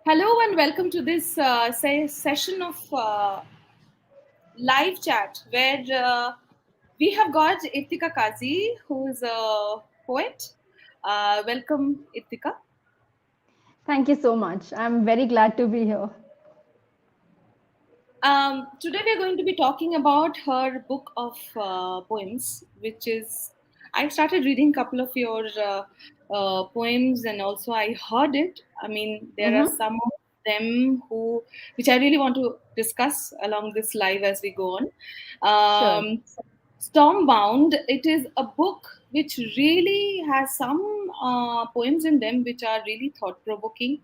Hello and welcome to this session of live chat where we have got Irtika Kazi, who is a poet. Welcome, Irtika. Thank you so much. I'm very glad to be here. Today we are going to be talking about her book of poems, which is I started reading a couple of your poems, and also I heard it. I mean, there are Mm-hmm. some of them which I really want to discuss along this live as we go on. Sure. Stormbound, it is a book which really has some poems in them which are really thought provoking.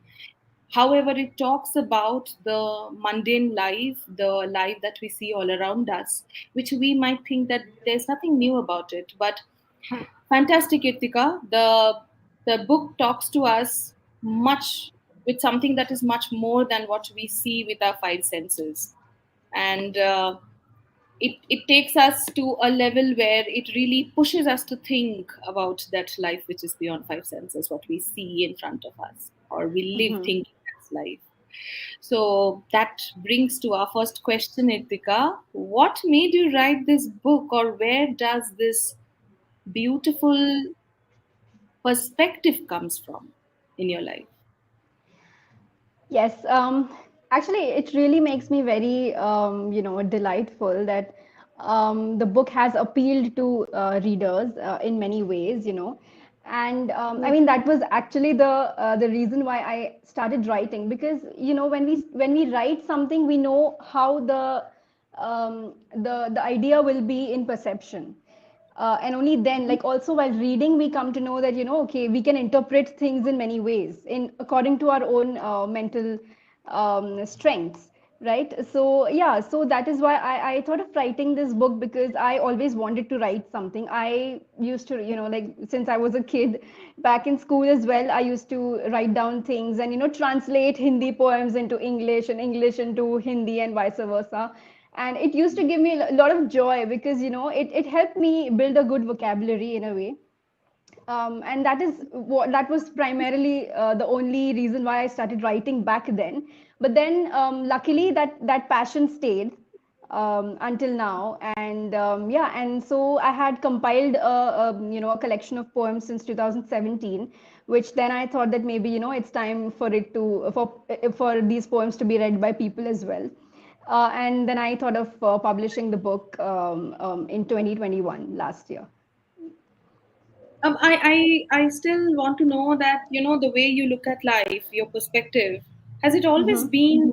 However, it talks about the mundane life, the life that we see all around us, which we might think that there's nothing new about it. But fantastic, Irtika. The book talks to us much with something that is much more than what we see with our five senses. And it takes us to a level where it really pushes us to think about that life which is beyond five senses, what we see in front of us, or we live Mm-hmm. thinking that's life. So that brings to our first question, Itika. What made you write this book, or where does this beautiful perspective comes from in your life? Yes. Actually, it really makes me very, delightful that the book has appealed to readers in many ways, And I mean, that was actually the reason why I started writing because, when we write something, we know how the idea will be in perception. And only then, like also while reading, we come to know that okay, we can interpret things in many ways in according to our own mental strengths, right? So yeah, so that is why I thought of writing this book because I always wanted to write something. I used to, like since I was a kid, back in school as well, I used to write down things and translate Hindi poems into English and English into Hindi and vice versa, and it used to give me a lot of joy because it helped me build a good vocabulary in a way, and that was primarily the only reason why I started writing back then. But then luckily that passion stayed until now, and yeah, and so I had compiled a collection of poems since 2017, which then I thought that maybe it's time for it to for these poems to be read by people as well. And then I thought of publishing the book in 2021 last year. I still want to know that the way you look at life, your perspective, has it always Mm-hmm. been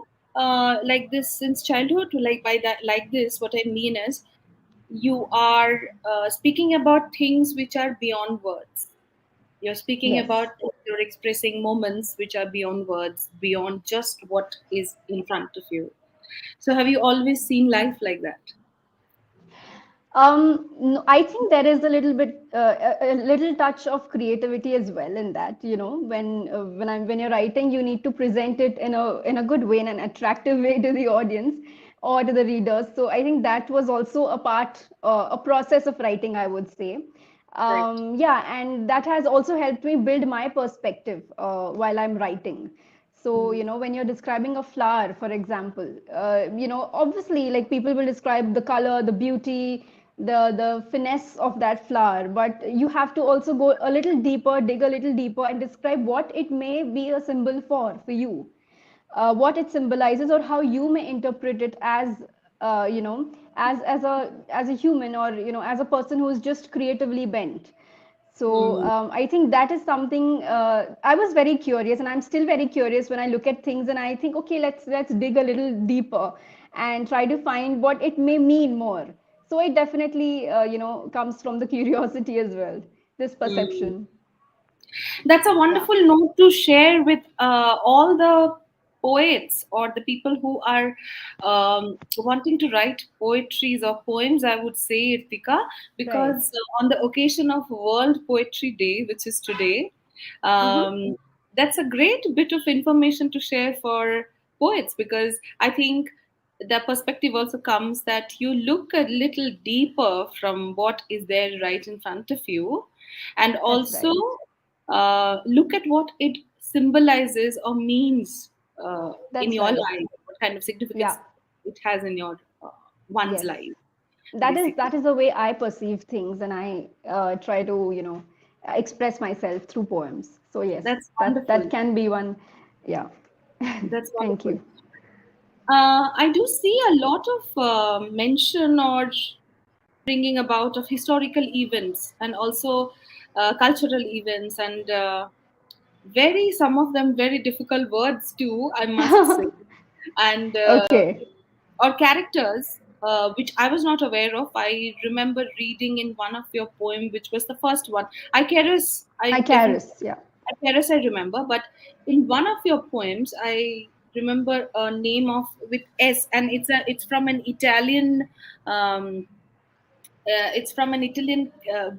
like this since childhood? Like by that, like this, what I mean is, you are speaking about things which are beyond words. You're speaking Yes. about, you're expressing moments which are beyond words, beyond just what is in front of you. So, have you always seen life like that? No, I think there is a little bit, a little touch of creativity as well in that. When you're writing, you need to present it in a good way, in an attractive way to the audience or to the readers. So I think that was also a process of writing, I would say. Correct. Yeah, and that has also helped me build my perspective while I'm writing. So, when you're describing a flower, for example, obviously, like people will describe the color, the beauty, the finesse of that flower, but you have to also go a little deeper, dig a little deeper, and describe what it may be a symbol for you, what it symbolizes, or how you may interpret it as, as a human, or as a person who is just creatively bent. So Mm. I think that is something I was very curious, and I'm still very curious when I look at things and I think, okay, let's dig a little deeper and try to find what it may mean more. So it definitely comes from the curiosity as well, this Mm. perception. That's a Yeah. wonderful note to share with all the poets or the people who are wanting to write poetries or poems, I would say, Irtika, Right. because on the occasion of World Poetry Day, which is today, Mm-hmm. that's a great bit of information to share for poets, because I think the perspective also comes that you look a little deeper from what is there right in front of you, and That's also right. look at what it symbolizes or means in That's your right. life, what kind of significance Yeah. it has in your one's Yes. life, That basically. is the way I perceive things, and I try to, express myself through poems. So yes, That's that wonderful. can be one. Yeah. That's Thank wonderful. you. I do see a lot of mention or bringing about of historical events and also cultural events and very some of them very difficult words too, I must say, and Okay. or characters which I was not aware of. I remember reading in one of your poem, which was the first one. Icarus, I definitely Icarus. Yeah. Icarus I remember, but in one of your poems, I remember a name of with S, and it's from an Italian. Um, it's from an Italian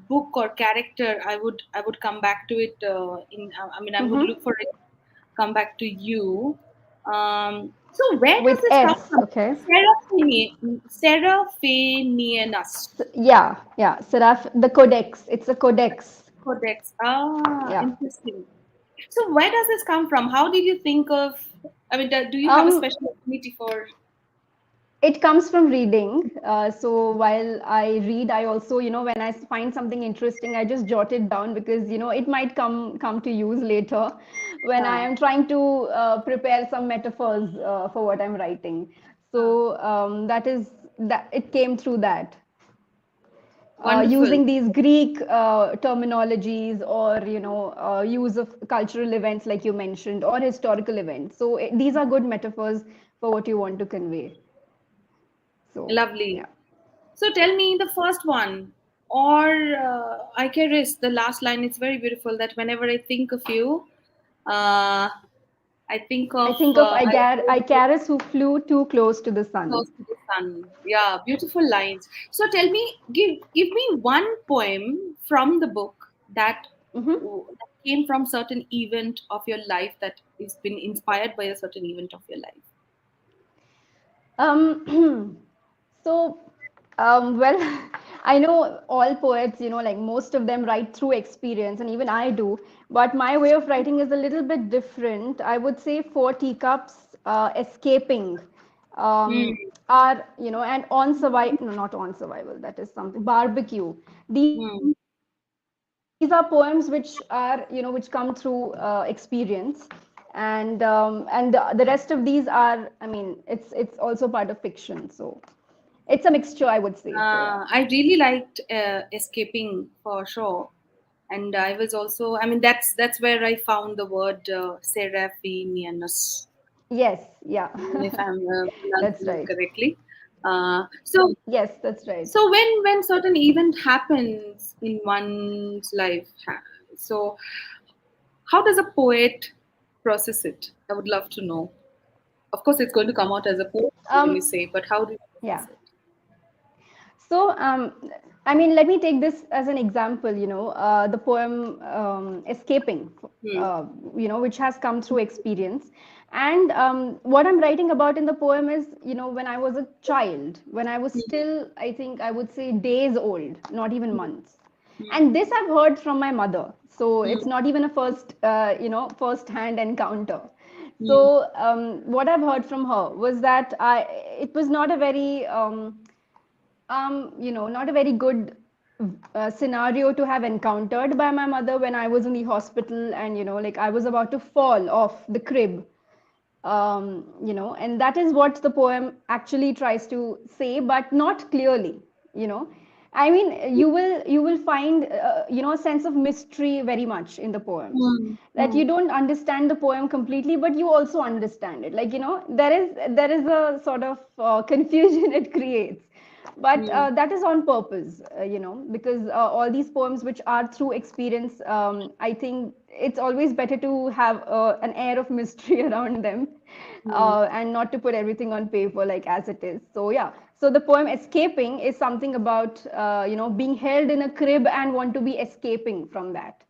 book or character. I would come back to it. I mean, I would Mm-hmm. look for it. Come back to you. So where does With this come S. from? Okay. Seraphinianus Yeah. Yeah. Seraph. The codex. It's a codex. Codex. Yeah. Interesting. So where does this come from? How did you think of? I mean, do you have a Um, special affinity for? It comes from reading. So while I read, I also, when I find something interesting, I just jot it down because, it might come to use later when I Uh, am trying to prepare some metaphors for what I'm writing. uh, So that is that it came through that. Wonderful. Using these Greek terminologies or use of cultural events like you mentioned or historical events. So these are good metaphors for what you want to convey. So Lovely. yeah. So tell me the first one, or Icarus, the last line. It's very beautiful. That whenever I think of you, I think I of think of I Icarus who flew too close to the sun. close to the sun. Yeah, beautiful lines. So tell me, give me one poem from the book Hmm. that came from certain event of your life that has been inspired by a certain event of your life. Um, so, well, I know all poets, like most of them write through experience, and even I do. But my way of writing is a little bit different. I would say four teacups escaping Hmm. are, and on survival, no, not on survival, that is something, barbecue. These are Hmm. poems which are, which come through experience. And the rest of these are, I mean, it's also part of fiction. So it's a mixture, I would say. So yeah. I really liked escaping for sure, and I was also. I mean, that's where I found the word Seraphinianus, Yes, yeah. if I'm That's pronouncing it right. correctly. So Yes, that's right. so when certain event happens in one's life, so how does a poet process it? I would love to know. Of course, it's going to come out as a poem when you Um, say, but how do you yeah. process it? So, I mean, let me take this as an example, the poem Escaping, Hmm. uh, which has come through experience. And what I'm writing about in the poem is, when I was a child, when I was still, I think I would say days old, not even months. And this I've heard from my mother. So Hmm. it's not even a first hand encounter. Hmm. So what I've heard from her was that it was not a very, not a very good scenario to have encountered by my mother when I was in the hospital and, like I was about to fall off the crib. And that is what the poem actually tries to say, but not clearly, you know. I mean, you will find, a sense of mystery very much in the poems Hmm. that Hmm. you don't understand the poem completely, but you also understand it. Like, there is a sort of confusion it creates, but Hmm. that is on purpose, because all these poems which are through experience, I think it's always better to have an air of mystery around them, Hmm. and not to put everything on paper like as it is. So yeah, so the poem Escaping is something about being held in a crib and want to be escaping from that.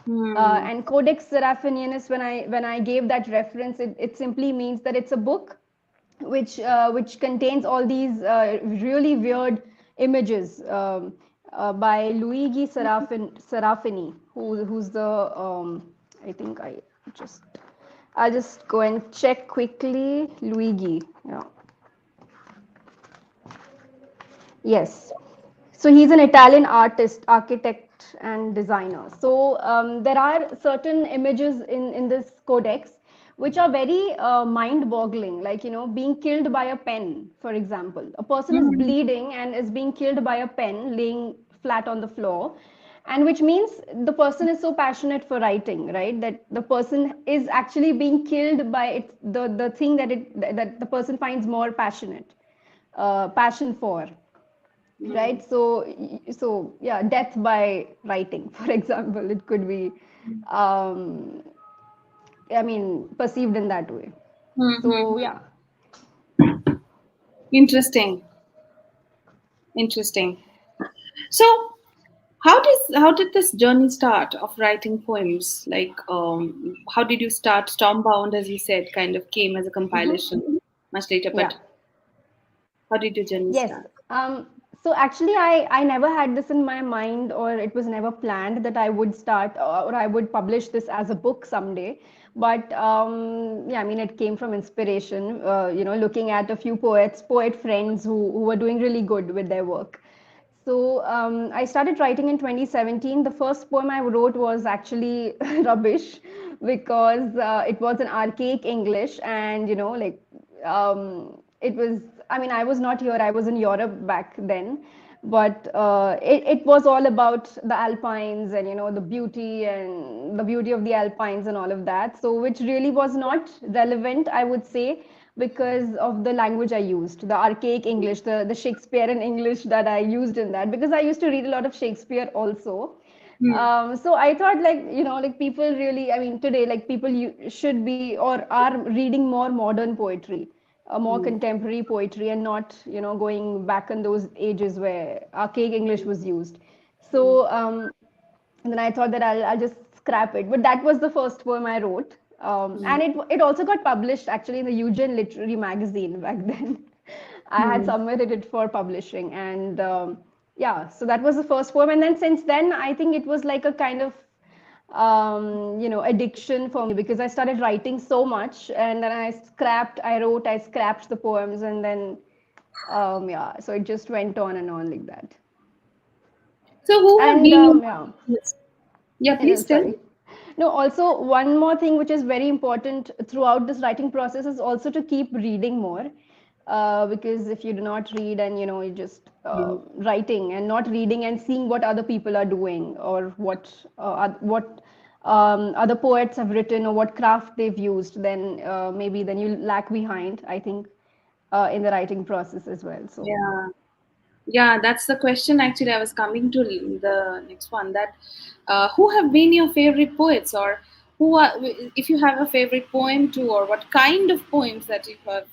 Hmm. And Codex Seraphinianus, when I gave that reference, it simply means that it's a book which contains all these really weird images, by Luigi Serafini, who's the I think I just I'll just go and check quickly. Luigi. Yeah. Yes. So he's an Italian artist, architect, and designer. So there are certain images in this codex which are very mind-boggling, like, being killed by a pen, for example. A person is Mhm. bleeding and is being killed by a pen laying flat on the floor, and which means the person is so passionate for writing, right? That the person is actually being killed by the thing that the person finds more passion for, right? Mm. So yeah, death by writing, for example, it could be, um, I mean, perceived in that way. So Mhm. yeah. Interesting. Interesting. So, how did this journey start of writing poems? Like, how did you start? Stormbound, as you said, kind of came as a compilation much later. Yeah. But how did your journey Yes. start? So actually, I never had this in my mind, or it was never planned that I would start, or I would publish this as a book someday. But yeah, I mean, it came from inspiration, looking at a few poet friends who were doing really good with their work. So I started writing in 2017. The first poem I wrote was actually rubbish because it was an archaic English, and it was. I mean, I was not here. I was in Europe back then, but it was all about the Alpines and the beauty of the Alpines and all of that. So which really was not relevant, I would say, because of the language I used, the archaic English, the Shakespearean English that I used in that, because I used to read a lot of Shakespeare also. Hmm. So I thought, like, like people really, I mean, today, like, people should be or are reading more modern poetry, more Hmm. contemporary poetry, and not, going back in those ages where archaic English was used. Hmm. So and then I thought that I'll just scrap it. But that was the first poem I wrote. Hmm. And it also got published actually in the Eugene Literary Magazine back then. I had Hmm. submitted it for publishing. And yeah, so that was the first poem. And then since then, I think it was like a kind of addiction for me, because I started writing so much, and then I scrapped the poems, and then yeah, so it just went on and on like that. So, who have And been your yeah. yes. Yeah, please tell. Sorry. No, also one more thing which is very important throughout this writing process is also to keep reading more. Because if you do not read, and you're just Hmm. writing and not reading and seeing what other people are doing, or what other poets have written, or what craft they've used, then maybe then you lag behind, I think, in the writing process as well. So. Yeah. Yeah, that's the question. Actually, I was coming to the next one. That who have been your favorite poets, or who are, if you have a favorite poem too, or what kind of poems that you have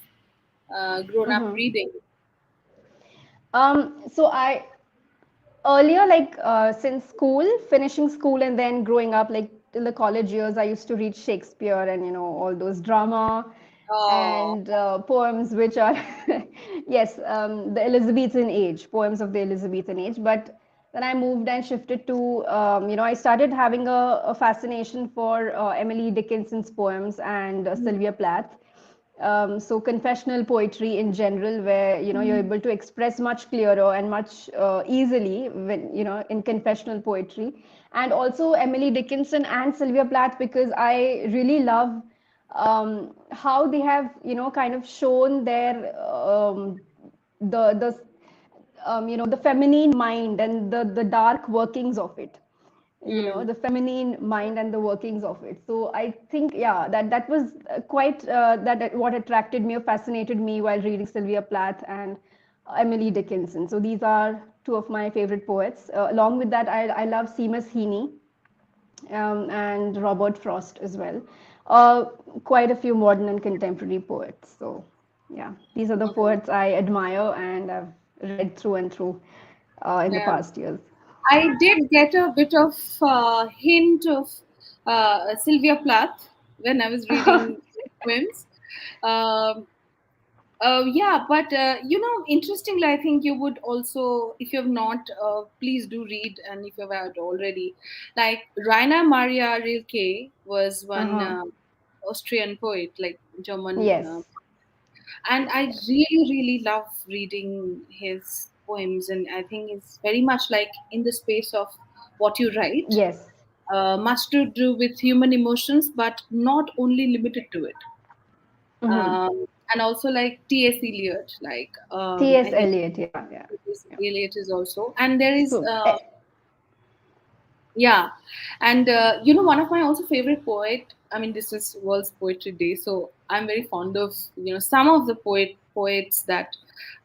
grown up Mhm. reading? So I earlier, like, since school, finishing school, and then growing up, like till the college years, I used to read Shakespeare and all those drama Oh, and poems which are yes, the Elizabethan age, poems of the Elizabethan age. But then I moved and shifted to, I started having a fascination for Emily Dickinson's poems and Sylvia Plath. So confessional poetry in general, where you're able to express much clearer and much easily when in confessional poetry. And also Emily Dickinson and Sylvia Plath, because I really love how they have kind of shown their the the feminine mind and the dark workings of it, mm, the feminine mind and the workings of it. So I think, yeah, that was quite what attracted me or fascinated me while reading Sylvia Plath and Emily Dickinson. So these are two of my favorite poets. Along with that, I love Seamus Heaney, and Robert Frost as well. uh, Quite a few modern and contemporary poets. So yeah, these are the okay. poets I admire and I've read through and through in the Yeah. past years. I did get a bit of hint of Sylvia Plath when I was reading poems. Um, yeah, but interestingly, I think you would also, if you have not, please do read, and if you have already, like Rainer Maria Rilke was one. Uh-huh. Austrian poet, like German, Yes. and I really, really love reading his poems, and I think it's very much like in the space of what you write, Yes. much to do with human emotions, but not only limited to it. Mm-hmm. And also like T.S. Eliot, like T.S. I think Eliot. Yeah. Yeah. T.S. Yeah. Eliot is also, and there is So, yeah, and one of my also favorite poet. I mean, this is World's Poetry Day, so I'm very fond of some of the poets that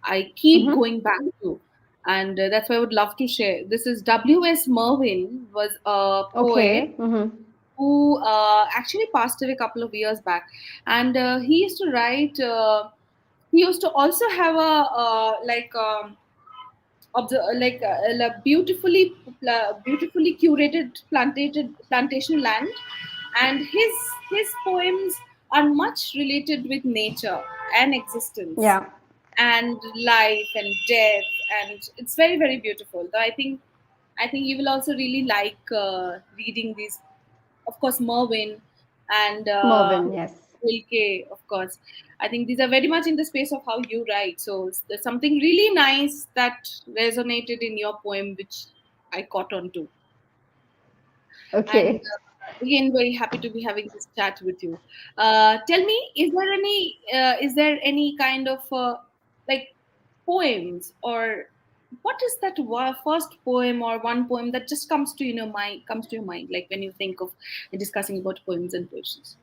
I keep mhm. going back to, and that's why I would love to share. This is W.S. Merwin, was a poet Okay. Mm-hmm. who actually passed away a couple of years back, and he used to write. He used to also have a like. Beautifully curated plantation land, and his poems are much related with nature and existence Yeah. and life and death, and it's very, very beautiful. So I think you will also really like reading these, of course, Mervyn and Mervyn. Yes. Wilke, of course. I think these are very much in the space of how you write. So there's something really nice that resonated in your poem, which I caught on to. And Okay. again, very happy to be having this chat with you. Tell me, is there any kind of like poems, or what is that first poem or one poem that just comes to your mind, like when you think of discussing about poems and poetries?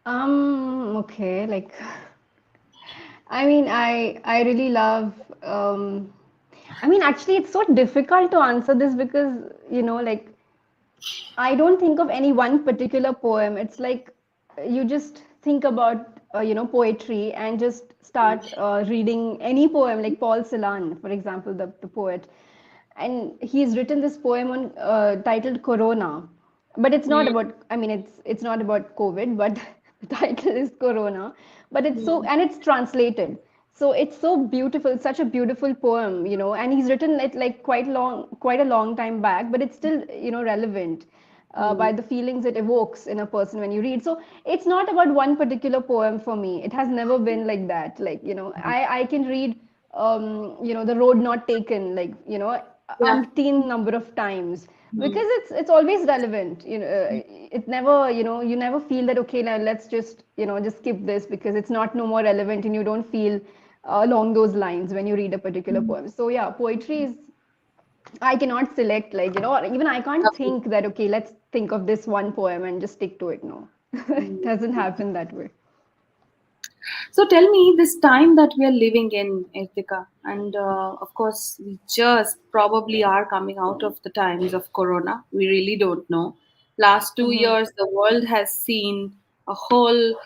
Okay. Like, I mean, I really love. I mean, actually, it's so difficult to answer this because like I don't think of any one particular poem. It's like you just think about poetry and just start reading any poem, like Paul Celan, for example, the poet, and he's written this poem on titled Corona, but it's not Mm, about. I mean, it's not about COVID, but the title is Corona. But it's so, mm, and it's translated. So it's so beautiful. It's such a beautiful poem, and he's written it like quite a long time back, but it's still, relevant by mm, the feelings it evokes in a person when you read. So it's not about one particular poem for me. It has never been like that. Like, I can read, The Road Not Taken, like, yeah. umpteen number of times Mm, because it's always relevant. It never, you never feel that, okay, now let's just, just skip this because it's not no more relevant and you don't feel along those lines when you read a particular mm, poem. So yeah, poetry is I cannot select, like, or even I can't lovely. think that, okay, let's think of this one poem and just stick to it. No, it Mm. doesn't happen that way. So tell me, this time that we are living in, Irtika, and of course, we just probably are coming out of the times of Corona. We really don't know. Last two Mm-hmm. years, the world has seen a whole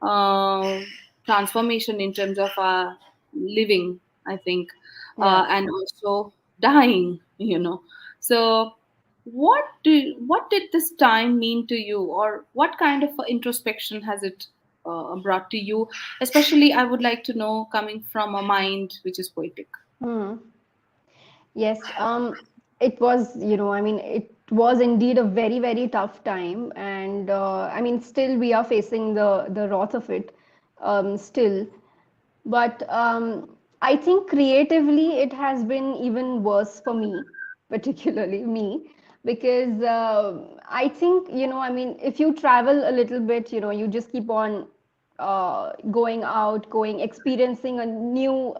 uh, transformation in terms of our living, I think, Yeah. and also dying. So what did this time mean to you, or what kind of introspection has it brought to you? Especially, I would like to know, coming from a mind which is poetic. Hmm. Yes, it was, I mean, it was indeed a very, very tough time, and I mean, still we are facing the wrath of it, still. But I think creatively it has been even worse for me, particularly me, because I think, I mean, if you travel a little bit, you just keep on going out, experiencing a new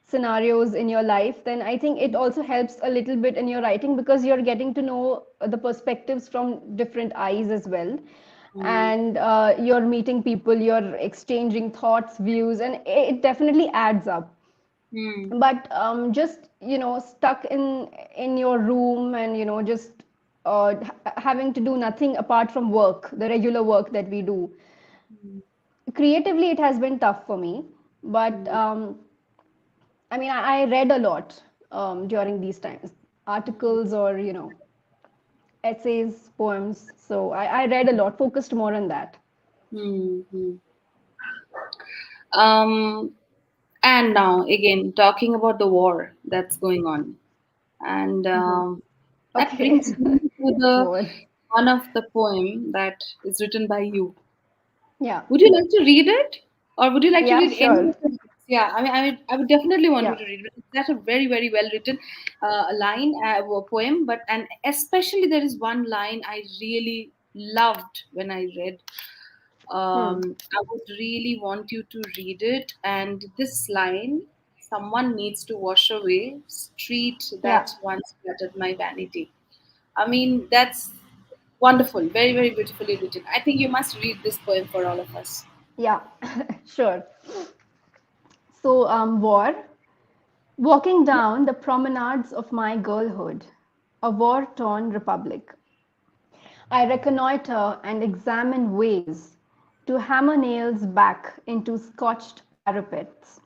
scenarios in your life, then I think it also helps a little bit in your writing because you're getting to know the perspectives from different eyes as well, Mm, and you're meeting people, you're exchanging thoughts, views, and it definitely adds up. mm, But just stuck in your room and just having to do nothing apart from work, the regular work that we do, creatively it has been tough for me. But mm, I mean, I read a lot during these times, articles or essays, poems. So I read a lot, focused more on that. mm, mm. Um, and now again, talking about the war that's going on, and Mhm. that Okay. brings me to the War. one of the poem that is written by you. Yeah. Would you like to read it, or would you like to Yeah, read any sure. of the? Yeah, I would definitely want you Yeah. to read it. That's a very, very well written line, poem. But and especially there is one line I really loved when I read. Hmm. I would really want you to read it. And this line, someone needs to wash away street Yeah. that once flattered my vanity. I mean, that's wonderful, very, very beautifully written. I think you must read this poem for all of us. Yeah. Sure. So, war. Walking down the promenades of my girlhood, a war-torn republic, I reconnoiter and examine ways to hammer nails back into scorched parapets,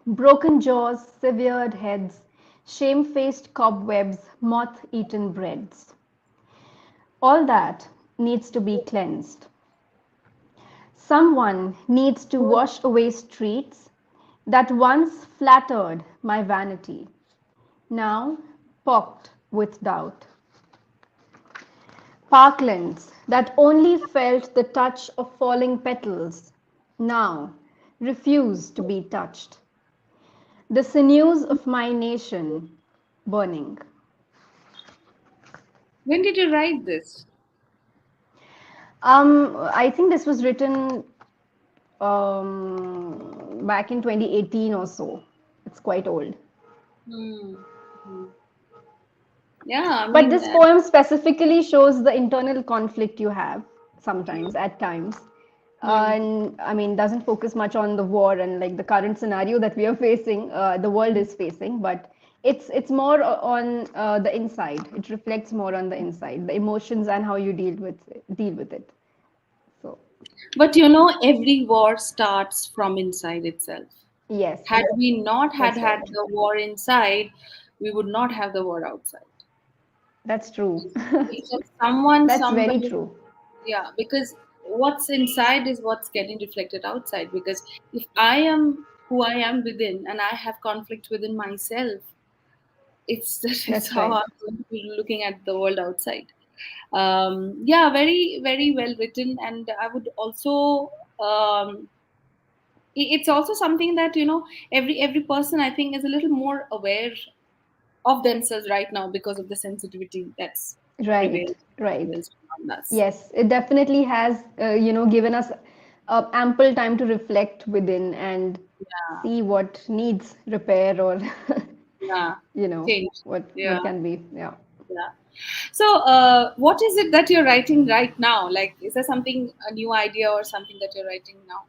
broken jaws, severed heads, shamefaced cobwebs, moth-eaten breads. All that needs to be cleansed. Someone needs to wash away streets that once flattered my vanity, now pocked with doubt. Parklands that only felt the touch of falling petals, now refuse to be touched. The sinews of my nation burning. When did you write this? I think this was written back in 2018 or so. It's quite old. Hmm. Hmm. Yeah, I But mean, this poem specifically shows the internal conflict you have sometimes, at times. hmm. And I mean, doesn't focus much on the war and like the current scenario that we are facing, the world is facing, but it's more on the inside. It reflects more on the inside, the emotions and how you deal with it. So But you know, every war starts from inside itself. yes, Had we not that's had right. the war inside, we would not have the war outside. That's true. Because someone, That's very somebody, true. yeah, because what's inside is what's getting reflected outside. Because if I am who I am within and I have conflict within myself, it's That's how right. I'm going to be looking at the world outside. Yeah, very, very well written. And I would also, it's also something that, every person I think is a little more aware of themselves right now because of the sensitivity that's Right, prevailed right. prevails around us. Yes, it definitely has, given us ample time to reflect within and Yeah, see what needs repair or, yeah, change. what Yeah, can be. Yeah. yeah. So, what is it that you're writing right now? Like, is there something, a new idea or something that you're writing now?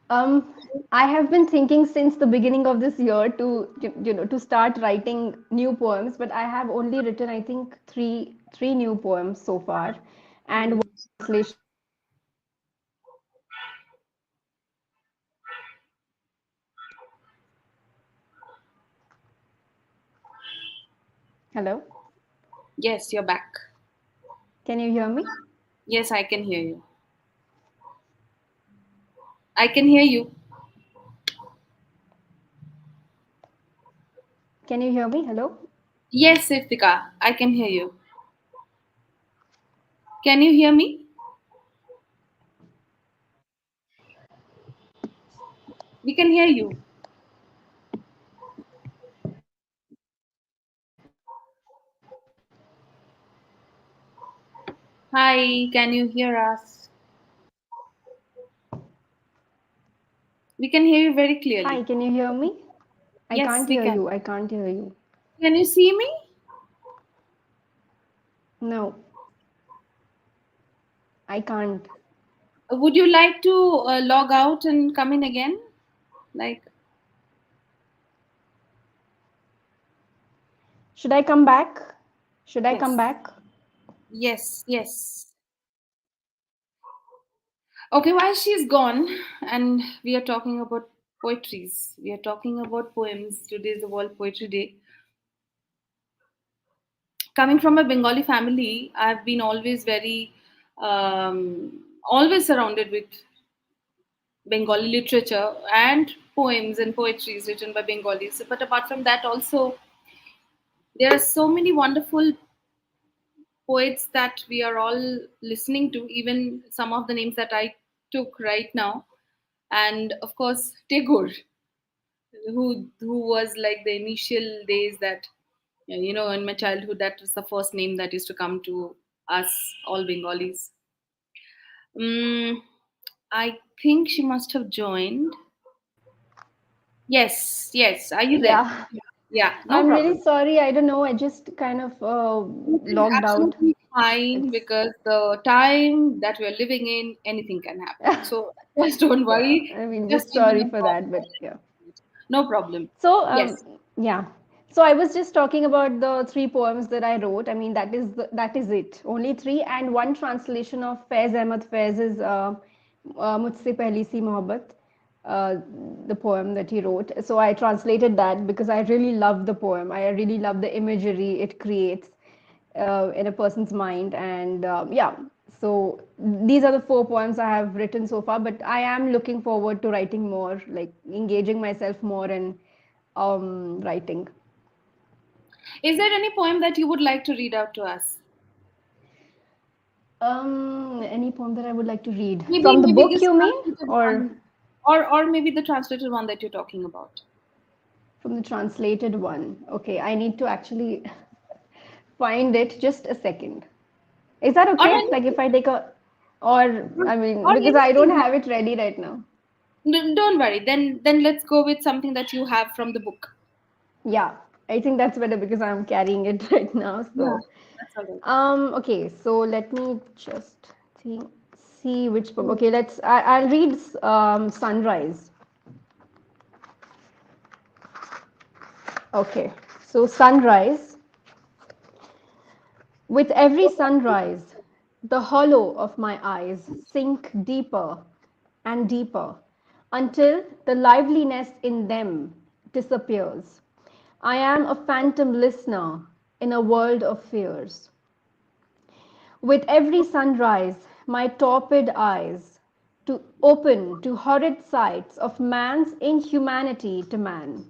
Um, I have been thinking since the beginning of this year to, to start writing new poems, but I have only written, I think, three new poems so far, and one Hmm. translation. Hello, Yes, you're back. can you hear me? Yes, I can hear you. I can hear you. Can you hear me? Hello. Yes, Irtika, I can hear you. Can you hear me? We can hear you. Hi, can you hear us? We can hear you very Hi, clearly. can you hear me? I Yes, can't we hear can. you. I can't hear you. Can you see me? No, I can't. Would you like to log out and come in again? Like, Should I come back? Should I come yes, back? yes, yes. Okay, while she's gone, and we are talking about poetries, we are talking about poems. Today is the World Poetry Day. Coming from a Bengali family, I've been always always surrounded with Bengali literature and poems and poetries written by Bengalis. But apart from that, also there are so many wonderful poets that we are all listening to, even some of the names that I took right now. And of course, Tagore, who was like the initial days that, in my childhood, that was the first name that used to come to us all Bengalis. Mm, I think she must have joined. Yes, yes. Are you there? Yeah. Yeah, no I'm really problem. sorry. I don't know. I just kind of It is logged out. absolutely fine It's because the time that we're living in, anything can happen. So just don't yeah. worry. I mean, Just just even sorry a for pause. that, but yeah. No problem. So, Yes. yeah. So I was just talking about the three poems that I wrote. I mean, that is it. Only three, and one translation of Faiz Ahmad Faiz's "Mujhse Pehli Si Mohabbat," uh, the poem that he wrote. So I translated that because I really love the poem. I really love the imagery it creates in a person's mind, and yeah. So these are the four poems I have written so far, but I am looking forward to writing more, like engaging myself more in writing. Is there any poem that you would like to read out to us? Any poem that I would like to read Maybe from the maybe book, this you mean, translated or one, or maybe the translated one that you're talking about. from the translated one? Okay, I need to actually find it. Just a second. Is that Or okay? Like if I take a, or I mean, or because I don't anything. have it ready right now. Don't worry. Then let's go with something that you have from the book. Yeah, I think that's better because I'm carrying it right now. Yeah, So, that's all right. okay, so let me just think, see which poem. Okay, I'll read Sunrise. Okay, so Sunrise. With every sunrise, the hollow of my eyes sink deeper and deeper until the liveliness in them disappears. I am a phantom listener in a world of fears. With every sunrise, my torpid eyes to open to horrid sights of man's inhumanity to man.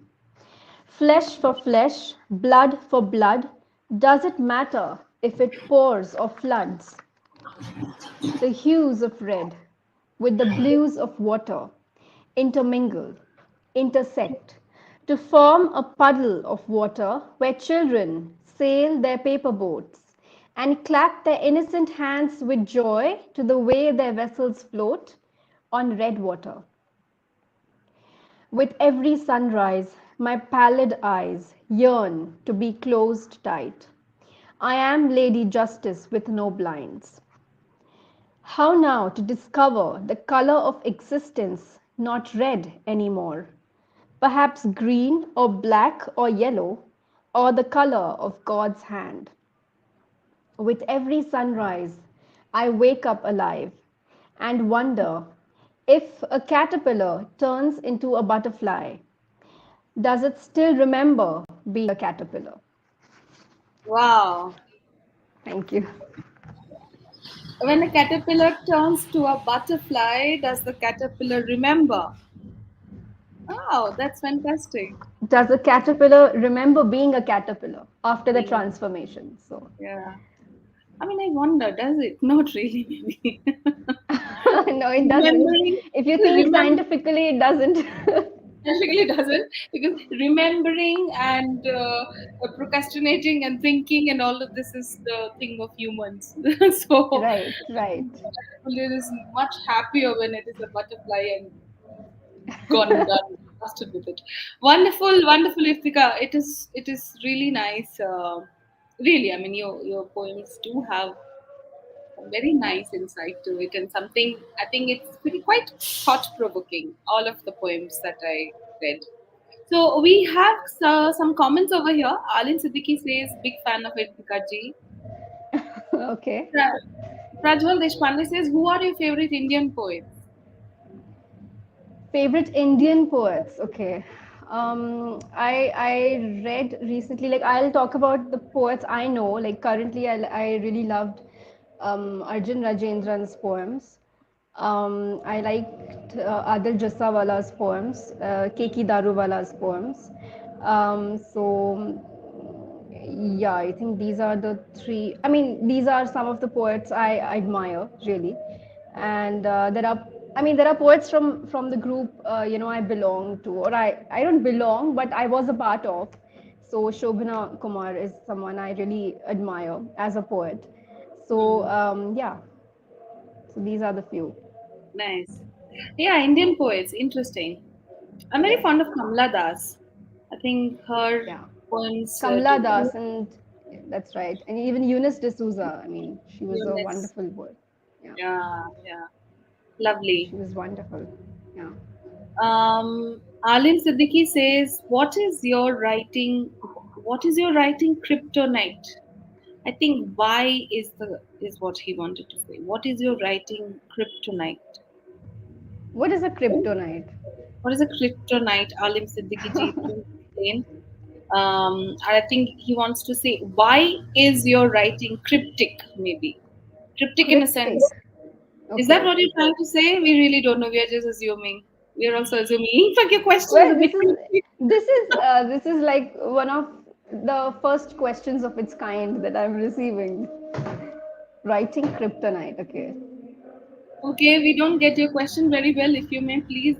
Flesh for flesh, blood for blood, does it matter if it pours or floods? The hues of red with the blues of water intermingle, intersect, to form a puddle of water where children sail their paper boats and clap their innocent hands with joy to the way their vessels float on red water. With every sunrise, my pallid eyes yearn to be closed tight. I am Lady Justice with no blinds. How now to discover the color of existence not red anymore, perhaps green or black or yellow, or the color of God's hand. With every sunrise, I wake up alive and wonder if a caterpillar turns into a butterfly, does it still remember being a caterpillar? Wow. Thank you. When a caterpillar turns to a butterfly, does the caterpillar remember? Oh, that's fantastic. Does a caterpillar remember being a caterpillar after the Yeah. transformation? So, Yeah. I mean, I wonder, does it? Not really, maybe. no, it doesn't. remembering, If you think remember, scientifically, it doesn't. Technically doesn't, because remembering and procrastinating and thinking and all of this is the thing of humans. So Right, right. caterpillar is much happier when it is a butterfly and gone done, busted with it. Wonderful, wonderful, Irtika. It is really nice. Really, I mean, your poems do have a very nice insight to it, and something I think it's pretty quite thought provoking. All of the poems that I read. So we have some comments over here. Alin Siddiqui says, big fan of Irtika ji. Okay. Prajwal Deshpande says, who are your favorite Indian poets? Favorite Indian poets. Okay. I read recently, like I'll talk about the poets I know. Like currently, I really loved Arjun Rajendran's poems. I liked Adil Jassawala's poems, Keki Daruwala's poems. So Yeah, I think these are the three. I mean, these are some of the poets I admire really, and there are poets from the group I belong to, or I don't belong, but I was a part of. So Shobhana Kumar is someone I really admire as a poet. So Hmm. yeah, so these are the few. Nice. Yeah, Indian poets. Interesting. I'm very Yes, fond of Kamala Das. I think her yeah, poems Kamla do Das, and yeah, that's right, and even Eunice D'Souza. I mean, she was a Eunice. wonderful poet. Yeah, Yeah, yeah. Lovely. she was wonderful. Yeah. Alim Siddiqui says, What is your writing kryptonite?" I think why is what he wanted to say. What is your writing kryptonite? What is a kryptonite? What is a kryptonite, Alim Siddiqui ji? Please explain. I think he wants to say, why is your writing cryptic? Maybe cryptic in a Cryptic. sense. Is that Okay. what you're trying to say? We really don't know. We are just assuming. We are also assuming. In fact, your question is Well, a bit cryptic. this is like one of the first questions of its kind that I'm receiving. Writing kryptonite. Okay. Okay, we don't get your question very well. If you may please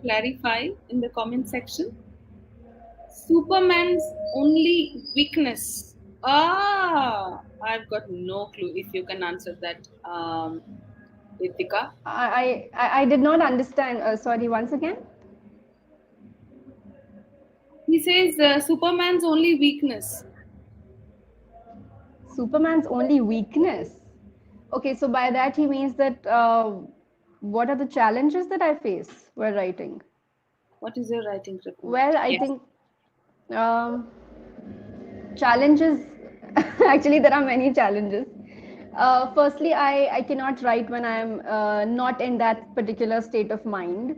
clarify in the comment section. Superman's only weakness. I've got no clue if you can answer that, Ritika. I did not understand. Sorry, once again. He says Superman's only weakness. Superman's only weakness. Okay, so by that he means that what are the challenges that I face while writing? What is your writing kryptonite? Well, I Yes. think um, challenges. Actually, there are many challenges. Firstly, I cannot write when I'm not in that particular state of mind.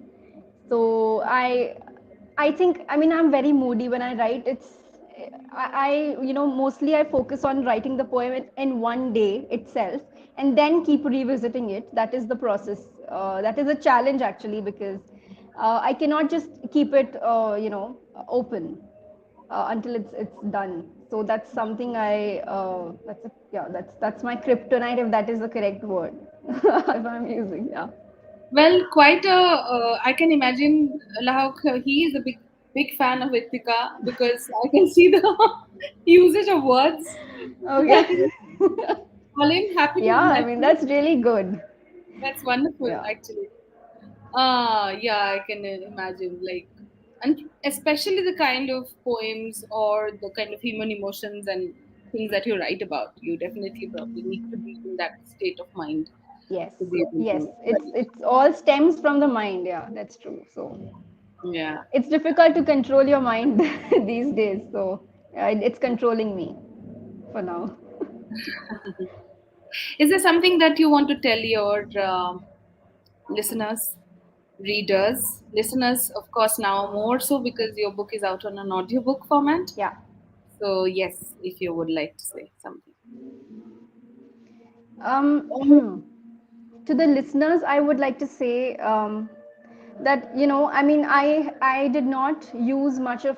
So I think, I mean, I'm very moody when I write. Mostly I focus on writing the poem in one day itself, and then keep revisiting it. That is the process. That is a challenge actually, because I cannot just keep it open until it's done. So that's something that's my kryptonite, if that is the correct word, if I'm using. Yeah. Well, quite a. I can imagine how he is a big fan of Ritika because I can see the usage of words. Okay. Colin, happy to Yeah, have I met mean, you. that's really good. That's wonderful, Yeah. actually. Yeah, I can imagine. And especially the kind of poems or the kind of human emotions and things that you write about. You definitely probably need to be in that state of mind Yes. to be able Yes. to It's write. it's all stems from the mind. Yeah, that's true. So Yeah. it's difficult to control your mind these days. So it's controlling me for now. Is there something that you want to tell your listeners, readers, listeners, of course, now more so because your book is out on an audiobook format? Yeah. So, yes, if you would like to say something. Um, to the listeners, I would like to say that I mean, I did not use much of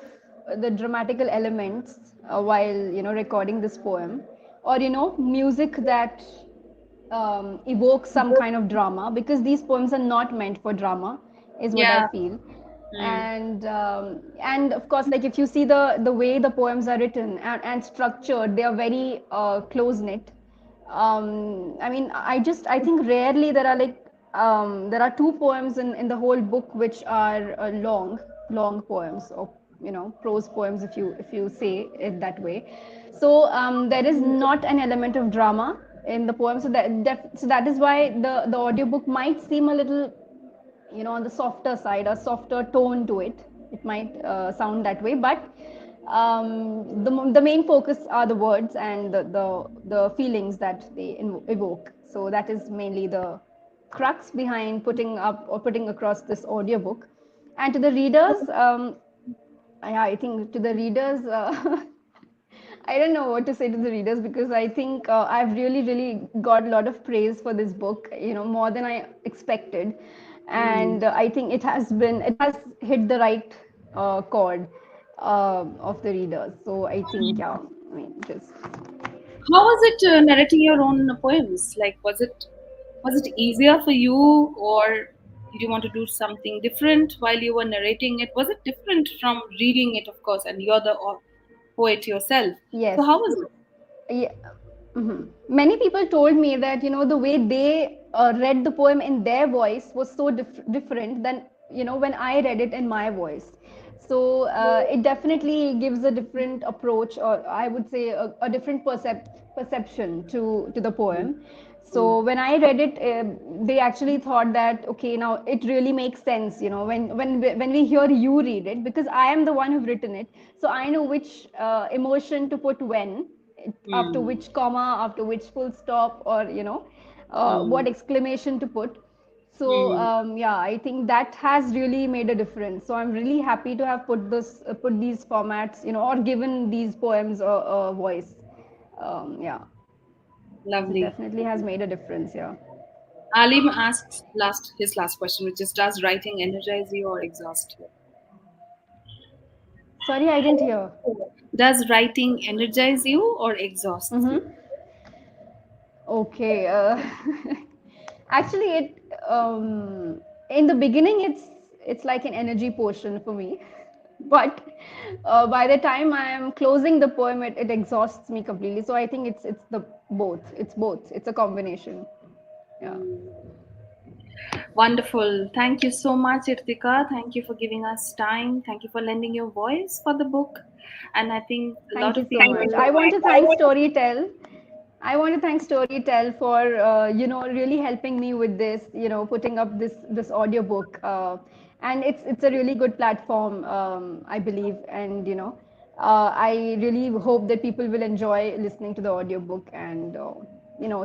the dramatical elements while recording this poem, or music that evokes some kind of drama, because these poems are not meant for drama, is what I Yeah. feel. Hmm. And of course, like, if you see the way the poems are written and structured, they are very close knit. I mean, I think rarely there are two poems in the whole book which are long poems, or prose poems, if you say it that way. So there is not an element of drama in the poem, so that is why the audiobook might seem a little on the softer side, a softer tone to it. It might sound that way, but the main focus are the words and the feelings that they evoke. So that is mainly the crux behind putting up or putting across this audiobook. And to the readers, I think to the readers, I don't know what to say to the readers, because I think I've really got a lot of praise for this book, more than I expected. Hmm. And I think it has hit the right chord. of the readers. So I think, yeah, I mean, just How was it narrating your own poems? Like, was it easier for you, or did you want to do something different while you were narrating it? Was it different from reading it, of course, and you're the poet yourself? So yes. how was it? Yeah. Mhm. Many people told me that the way they read the poem in their voice was so different than when I read it in my voice. So it definitely gives a different approach, or I would say a different perception to the Mm, poem. mm, So when I read it, they actually thought that okay, now it really makes sense. When we hear you read it, because I am the one who've written it, so I know which emotion to put when, after mm, which comma, after which full stop, or what mm, exclamation to put. So mm. yeah, I think that has really made a difference. So I'm really happy to have put these formats, or given these poems a voice. Yeah, it Lovely. definitely has made a difference. Yeah. Alim asks his last question, which is, does writing energize you or exhaust you? Sorry, I didn't hear. Does writing energize you or exhaust you? Mm-hmm. Okay. Actually, in the beginning, it's like an energy potion for me, but by the time I am closing the poem, it exhausts me completely. So I think it's the both. It's both. It's a combination. Yeah. Wonderful. Thank you so much, Irtika. Thank you for giving us time. Thank you for lending your voice for the book. And I think a lot Thank you of so people. much. I want to thank Storytel. I want to thank Storytel for really helping me with this, putting up this audiobook. And it's a really good platform, I believe. And I really hope that people will enjoy listening to the audiobook and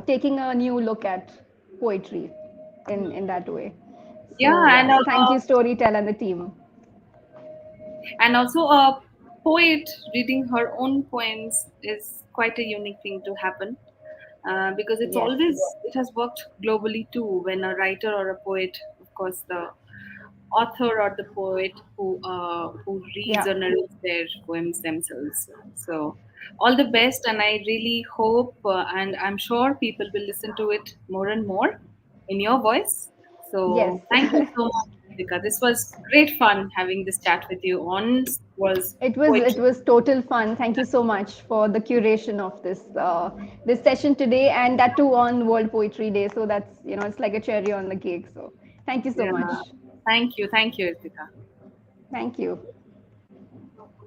taking a new look at poetry in that way. Yeah, So yes, thank you, Storytel and the team. and also a poet reading her own poems is quite a unique thing to happen, because Yes. it has worked globally too. When a writer or a poet, of course, the author or the poet who reads Yeah. or narrates their poems themselves. So, all the best, and I really hope, and I'm sure people will listen to it more and more in your voice. Yes. So, thank you so much, Ritika. This was great fun having this chat with you on was It poetry. was total fun. Thank you so much for the curation of this session today, and that too on World Poetry Day. So that's it's like a cherry on the cake. So thank you so Yeah, much. thank you, Ritika. Thank you.